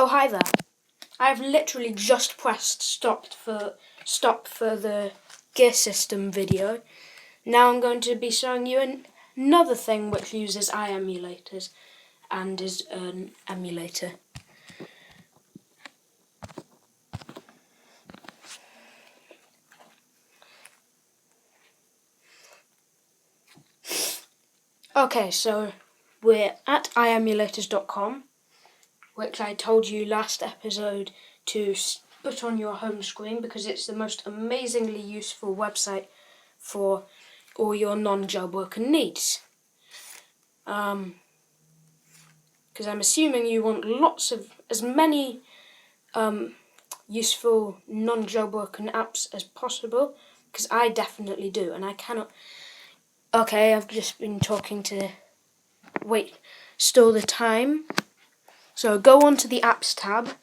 Oh, hi there. I've literally just pressed stop for the gear system video. Now I'm going to be showing you another thing which uses iEmulators and is an emulator. Okay, so we're at iemulators.com, which I told you last episode to put on your home screen because it's the most amazingly useful website for all your non-jailbroken needs. Because I'm assuming you want as many useful non-jailbroken apps as possible, because I definitely do, and I cannot. Okay, I've just been talking to. Wait, still the time. So go on to the apps tab,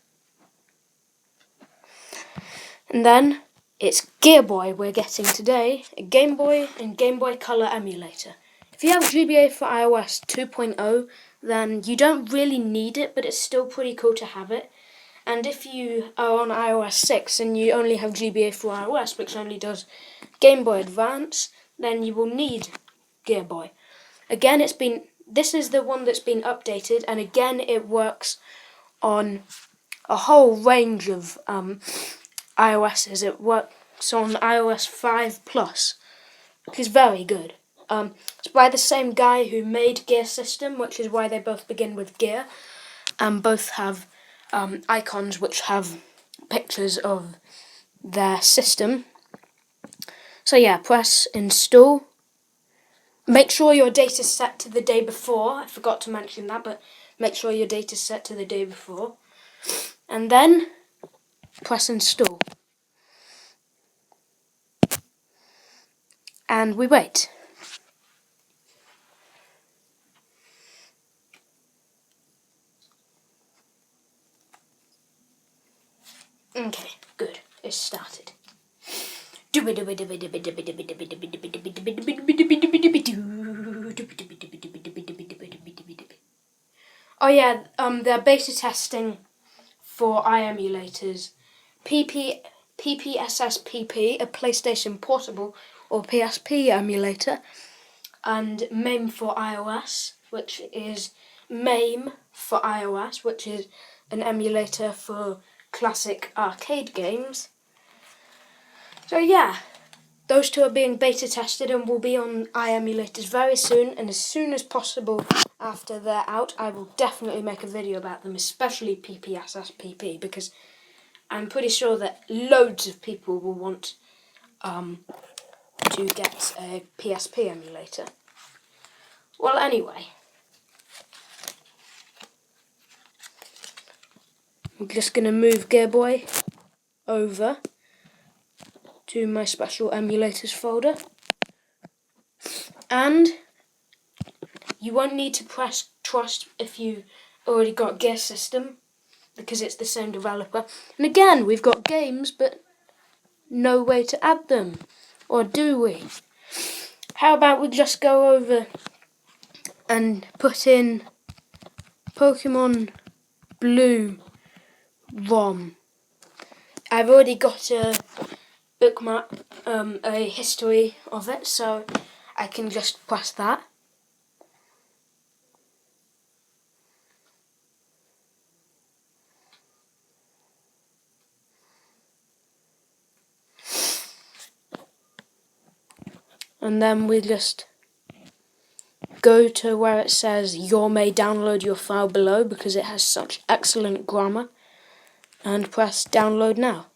and then it's Gearboy we're getting today, a Game Boy and Game Boy Color emulator. If you have GBA for iOS 2.0, then you don't really need it, but it's still pretty cool to have it. And if you are on iOS 6 and you only have GBA for iOS, which only does Game Boy Advance, then you will need Gearboy. Again, this is the one that's been updated, and again it works on a whole range of iOSs. It works on iOS 5 Plus, which is very good. It's by the same guy who made Gear System, which is why they both begin with Gear, and both have icons which have pictures of their system. So yeah, press install. Make sure your data's set to the day before. I forgot to mention that, but make sure your data's set to the day before. And then press install. And we wait. Okay, good. It's started. Oh yeah, they're beta testing for iEmulators. PPSSPP, a PlayStation Portable or PSP emulator, and MAME for iOS, which is MAME for iOS, which is an emulator for classic arcade games. So yeah, those two are being beta tested and will be on iEmulators very soon, and as soon as possible after they're out, I will definitely make a video about them, especially PPSSPP, because I'm pretty sure that loads of people will want to get a PSP emulator. Well, anyway, I'm just going to move Gearboy over to my special emulators folder, and you won't need to press trust if you already got Gear System, because it's the same developer. And again, we've got games, but no way to add them. Or do we? How about we just go over and put in Pokemon Blue ROM. I've already got a bookmark, a history of it, so I can just press that. And then we just go to where it says you may download your file below, because it has such excellent grammar, and press download now.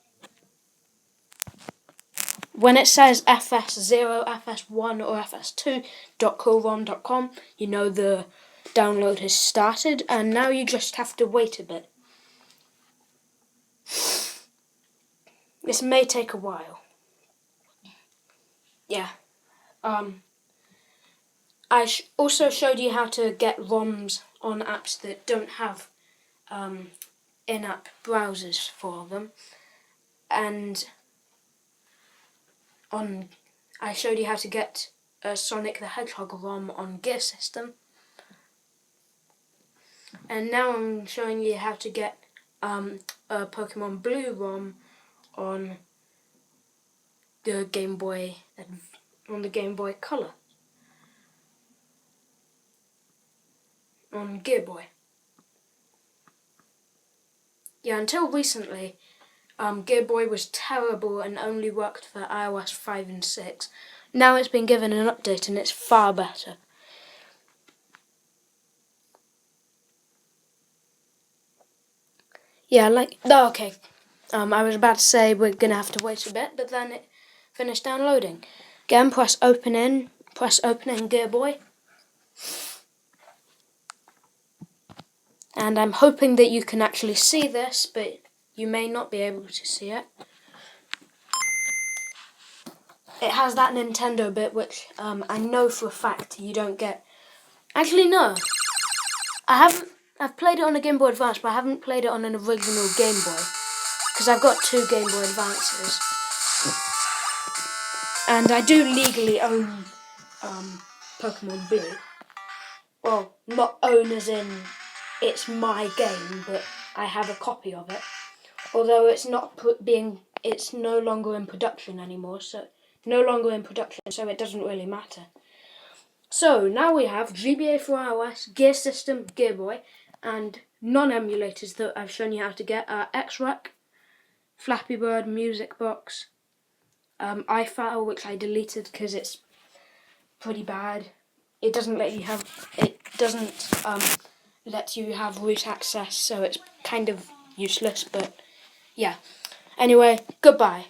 When it says FS0, FS1 or FS2.coolrom.com, you know the download has started, and now you just have to wait a bit. This may take a while. Yeah. I also showed you how to get ROMs on apps that don't have in-app browsers for them, and I showed you how to get a Sonic the Hedgehog ROM on Gear System, and now I'm showing you how to get a Pokemon Blue ROM on the Game Boy Color on Gearboy. Yeah, until recently, Gearboy was terrible and only worked for iOS 5 and 6. Now it's been given an update and it's far better. Yeah, okay. I was about to say we're gonna have to wait a bit, but then it finished downloading. Again, press open in Gearboy. And I'm hoping that you can actually see this, but you may not be able to see it. It has that Nintendo bit, which I know for a fact you don't get. Actually, no. I've played it on a Game Boy Advance, but I haven't played it on an original Game Boy. Because I've got 2 Game Boy Advances. And I do legally own Pokemon Blue. Well, not own as in it's my game, but I have a copy of it. Although it's it's no longer in production anymore, so it doesn't really matter. So now we have GBA for iOS, Gear System, Gearboy, and non-emulators that I've shown you how to get are XREC, Flappy Bird, Music Box, iFile, which I deleted because it's pretty bad. It doesn't let you have root access, so it's kind of useless, but yeah. Anyway, goodbye.